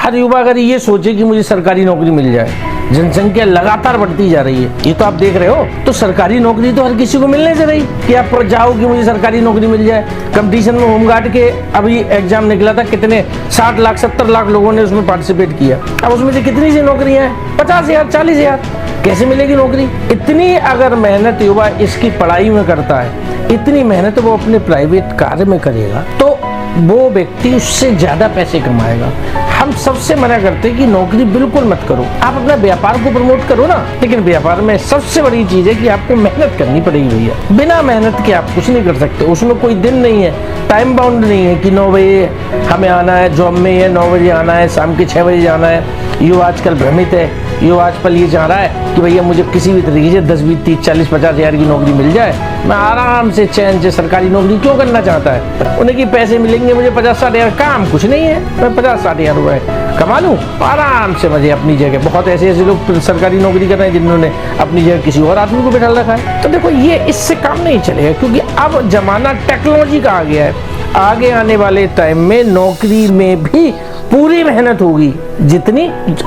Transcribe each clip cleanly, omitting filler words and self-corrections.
हर युवा अगर ये सोचे कि मुझे सरकारी नौकरी मिल जाए, जनसंख्या लगातार बढ़ती जा रही है, ये तो आप देख रहे हो, तो सरकारी नौकरी तो हर किसी को मिलने से रही कि आप जाओ कि मुझे सरकारी नौकरी मिल जाए। कंपटीशन में होमगार्ड के अभी एग्जाम निकला था, कितने 60 लाख 70 लाख लोगों ने उसमें पार्टिसिपेट किया। अब उसमें से कितनी सी नौकरियां हैं? 50,000 40,000। कैसे मिलेगी नौकरी? इतनी अगर मेहनत युवा इसकी पढ़ाई में करता है, इतनी मेहनत वो अपने प्राइवेट कार्य में करेगा, तो वो व्यक्ति उससे ज्यादा पैसे कमाएगा। हम सबसे मना करते हैं कि नौकरी बिल्कुल मत करो, आप अपना व्यापार को प्रमोट करो ना। लेकिन व्यापार में सबसे बड़ी चीज है कि आपको मेहनत करनी पड़ेगी भैया। बिना मेहनत के आप कुछ नहीं कर सकते। उसमें कोई दिन नहीं है, टाइम बाउंड नहीं है कि 9 बजे हमें आना है जॉब में, या 9 बजे आना है, शाम के 6 बजे जाना है। युवा आजकल भ्रमित है, युवा आजकल ये चाह रहा है कि भैया मुझे किसी भी तरीके से 10 20 30 40 50 हजार की नौकरी मिल जाए, मैं आराम से चैन से सरकारी नौकरी क्यों करना चाहता है? उन्हें कि पैसे मिलेंगे मुझे 50-60 हजार, काम कुछ नहीं है, मैं 50-60 हजार रुपए कमा लूँ आराम से मजे अपनी जगह। बहुत ऐसे लोग सरकारी नौकरी कर रहे हैं जिन्होंने अपनी जगह किसी और आदमी को बैठा रखा है। तो देखो ये इससे काम नहीं चलेगा, क्योंकि अब जमाना टेक्नोलॉजी का आ गया है। आगे आने वाले टाइम में नौकरी में भी पूरी मेहनत होगी जितनी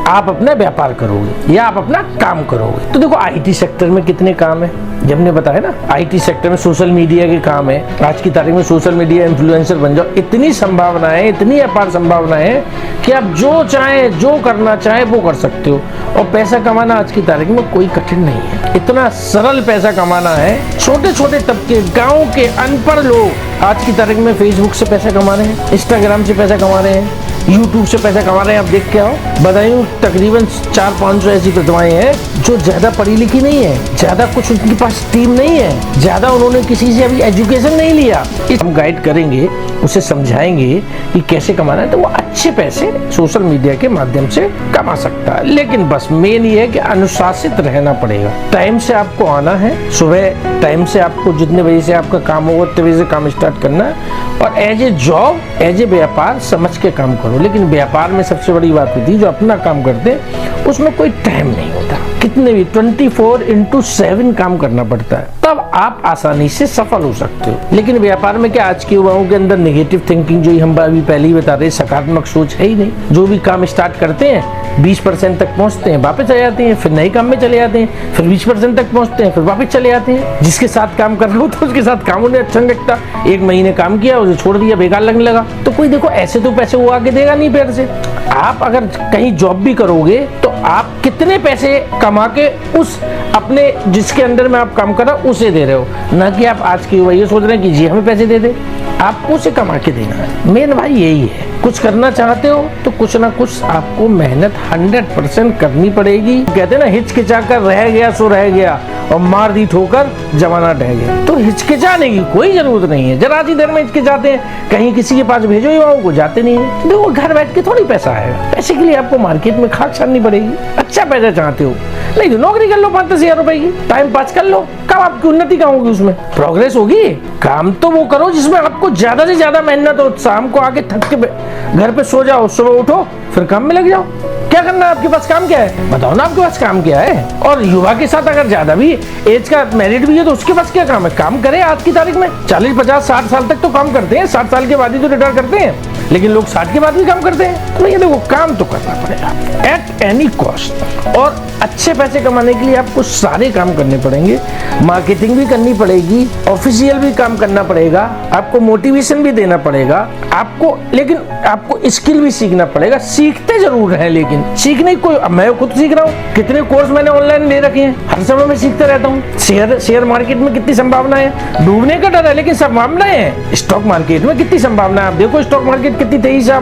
आप अपना व्यापार करोगे या आप अपना काम करोगे। तो देखो आईटी सेक्टर में कितने काम है, जब हमने बताया ना, आईटी सेक्टर में सोशल मीडिया के काम है। आज की तारीख में सोशल मीडिया इन्फ्लुएंसर बन जाओ, इतनी संभावनाएं, इतनी अपार संभावनाएं हैं कि आप जो चाहें, जो करना चाहें वो कर सकते हो। और पैसा कमाना आज की तारीख में कोई कठिन नहीं है, इतना सरल पैसा कमाना है। छोटे छोटे तबके, गाँव के अनपढ़ लोग आज की तारीख में फेसबुक से पैसा कमा रहे हैं, इंस्टाग्राम से पैसा कमा रहे हैं, यूट्यूब से पैसा कमा रहे हैं। आप देख के आओ, बधाई तकरीबन 400-500 ऐसी प्रतिभाएं हैं जो ज्यादा पढ़ी लिखी नहीं है, ज्यादा कुछ उनके पास टीम नहीं है, ज्यादा उन्होंने किसी से अभी एजुकेशन नहीं लिया। हम गाइड करेंगे, उसे समझाएंगे कि कैसे कमाना है, तो वो अच्छे पैसे सोशल मीडिया के माध्यम से कमा सकता है। लेकिन बस मेन ये है कि अनुशासित रहना पड़ेगा। टाइम से आपको आना है, सुबह टाइम से आपको जितने बजे से आपका काम होगा उतने बजे से काम स्टार्ट करना है, और as a job, as a व्यापार समझ के काम करो। लेकिन व्यापार में सबसे बड़ी बात होती है, जो अपना काम करते हैं उसमें कोई टाइम नहीं होता, कितने भी 24/7 काम करना पड़ता है, तब आप आसानी से सफल हो सकते हो। लेकिन व्यापार में क्या, आज के युवाओं के अंदर नेगेटिव थिंकिंग, जो हम अभी पहले ही बता रहे, सकारात्मक सोच है ही नहीं। जो भी काम स्टार्ट करते हैं 20% तक पहुंचते हैं, वापस चले जाते हैं, फिर नए काम में चले जाते हैं, फिर 20% तक पहुंचते हैं, फिर वापस चले जाते हैं। जिसके साथ काम कर रहे हो तो उसके साथ काम उन्हें अच्छा नहीं लगता, 1 महीने काम किया उसे छोड़ दिया, बेकार लगने लगा। तो कोई देखो ऐसे तो पैसे वो आगे देगा नहीं पैर से। आप अगर कहीं जॉब भी करोगे तो आप कितने पैसे कमा के उस अपने जिसके अंडर में आप काम कर रहे हो उसे दे रहे हो, ना कि आप आज की युवा ये सोच रहे हैं कि जी हमें पैसे दे दे। आपको उसे कमा के देना है। मेन भाई यही है, कुछ करना चाहते हो तो कुछ ना कुछ आपको मेहनत 100% करनी पड़ेगी। कहते हैं ना, हिचकिचा कर रह गया सो रह गया, और मार दी ठोकर जमाना ढह गया। तो हिचकिचाने की कोई जरूरत नहीं है। जरा सी देर में हिचकिचाते हैं, कहीं किसी के पास भेजो युवाओं को, जाते नहीं है। देखो घर बैठ के थोड़ी पैसा आएगा, पैसे के लिए आपको मार्केट में खाक छाननी पड़ेगी। अच्छा पैसा चाहते हो, नहीं तो नौकरी कर लो 5-10 हजार रुपए की, टाइम पास कर लो। कब आपकी उन्नति कहाँ होगी, उसमें प्रोग्रेस होगी? काम तो वो करो जिसमें आपको ज्यादा से ज्यादा मेहनत हो। शाम को आके थक के घर पे सो जाओ, सुबह उठो फिर काम में लग जाओ। क्या करना है, आपके पास काम क्या है, बताओ ना आपके पास काम क्या है। और युवा के साथ अगर ज्यादा भी एज का मैरिड भी है तो उसके पास क्या काम है, काम करे। आज की तारीख में 40-50-60 साल तक तो काम करते हैं, 60 साल के बाद ही तो रिटायर करते हैं, लेकिन लोग 60 के बाद भी काम करते हैं। तो ये देखो, काम तो करना पड़ेगा एट एनी कॉस्ट। और अच्छे पैसे कमाने के लिए आपको सारे काम करने पड़ेंगे, मार्केटिंग भी करनी पड़ेगी, ऑफिशियल भी काम करना पड़ेगा, आपको मोटिवेशन भी देना पड़ेगा आपको, लेकिन आपको स्किल भी सीखना पड़ेगा। सीखते जरूर है, लेकिन सीखने कोई, मैं खुद सीख रहा हूँ, कितने कोर्स मैंने ऑनलाइन ले रखे हैं, हर समय मैं सीखते रहता हूँ। शेयर मार्केट में कितनी संभावना है, डूबने का डर है लेकिन संभावनाएं है। स्टॉक मार्केट में कितनी संभावना है, आप देखो स्टॉक मार्केट कितनी तेजी से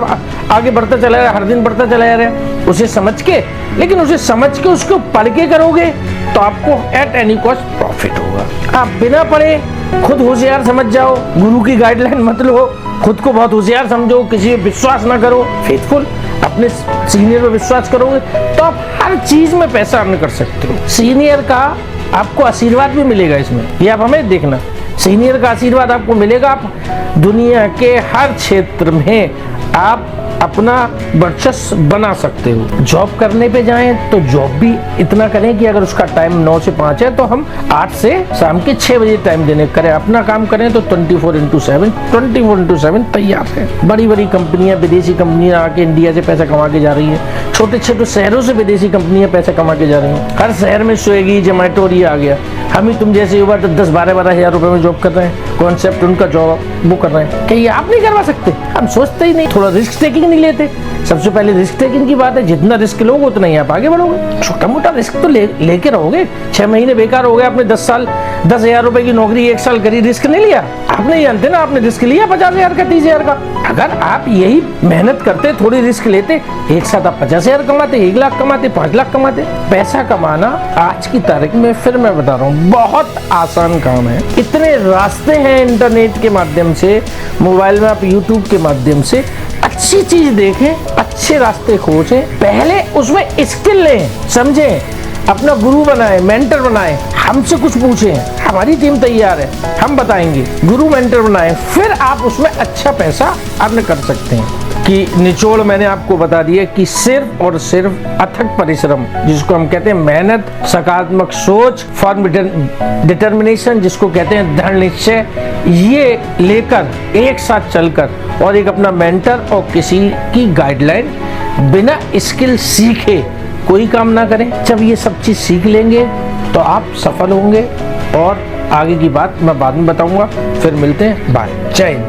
आगे बढ़ता चला रहा है, हर दिन बढ़ता चला जा रहा है। उसे समझ के, लेकिन उसे समझ के उसको पढ़ के करोगे तो आपको एट एनी कॉस्ट प्रॉफिट होगा। आप बिना पढ़े खुद होशियार समझ जाओ, गुरु की गाइडलाइन मत लो, खुद को बहुत होशियार समझो, किसी पे विश्वास ना करो, फेथफुल अपने सीनियर पे विश्वास करोगे तो आप हर चीज में पैसा अर्न कर सकते हो। सीनियर का आपको आशीर्वाद भी मिलेगा इसमें, ये आप हमें देखना, सीनियर का आशीर्वाद आपको मिलेगा। आप दुनिया के हर क्षेत्र में आप अपना वर्चस्व बना सकते हो। जॉब करने पे जाएं तो जॉब भी इतना करें कि अगर उसका टाइम 9 से 5 है तो हम 8 से शाम के 6 बजे टाइम देने करें। अपना काम करें तो 24/7 तैयार है। बड़ी बड़ी कंपनियां, विदेशी कंपनियां आके इंडिया से पैसा कमा के जा रही है। छोटे छोटे शहरों से विदेशी कंपनियां पैसा कमा के जा रही हैं। हर शहर में स्विगी, जोमेटो ये आ गया। हम ही तुम जैसे युवा तो 10-12 हज़ार रुपए में जॉब कर रहे हैं। कॉन्सेप्ट उनका जॉब वो कर रहे हैं। क्या ये आप नहीं करवा सकते? हम सोचते ही नहीं, थोड़ा रिस्क टेकिंग नहीं लेते। सबसे पहले रिस्क टेकिंग की बात है। जितना रिस्क लोगे उतना ही आप आगे बढ़ोगे। छोटा मोटा रिस्क तो लेके रहोगे। 6 महीने बेकार हो गए, आपने 10 साल 10,000 रुपए की नौकरी 1 साल करी, रिस्क नहीं लिया। आप नहीं जानते ना, आपने रिस्क लिया 50,000 का, 30,000 का। अगर आप यही मेहनत करते, थोड़ी रिस्क लेते, एक साथ आप 50,000 कमाते, 1 लाख कमाते, 5 लाख कमाते। पैसा कमाना आज की तारीख में, फिर मैं बता रहा हूँ, बहुत आसान काम है। इतने रास्ते हैं इंटरनेट के माध्यम से, मोबाइल में आप यूट्यूब के माध्यम से अच्छी चीज देखें, अच्छे रास्ते खोजें, पहले उसमें स्किल लें, समझें, अपना गुरु बनाए, मेंटर बनाए, हमसे कुछ पूछें, हमारी टीम तैयार है, हम बताएंगे। गुरु मेंटर बनाए, फिर आप उसमें अच्छा पैसा अर्न कर सकते हैं। कि निचोड़ मैंने आपको बता दिया कि सिर्फ और सिर्फ अथक परिश्रम, जिसको हम कहते हैं मेहनत, सकारात्मक सोच, फॉर्म डिटर्मिनेशन, जिसको कहते हैं दृढ़ निश्चय, ये लेकर एक साथ चलकर और एक अपना मेंटर और किसी की गाइडलाइन बिना स्किल सीखे कोई काम ना करें। जब ये सब चीज सीख लेंगे तो आप सफल होंगे। और आगे की बात मैं बाद में बताऊंगा। फिर मिलते हैं, बाय, जय हिंद।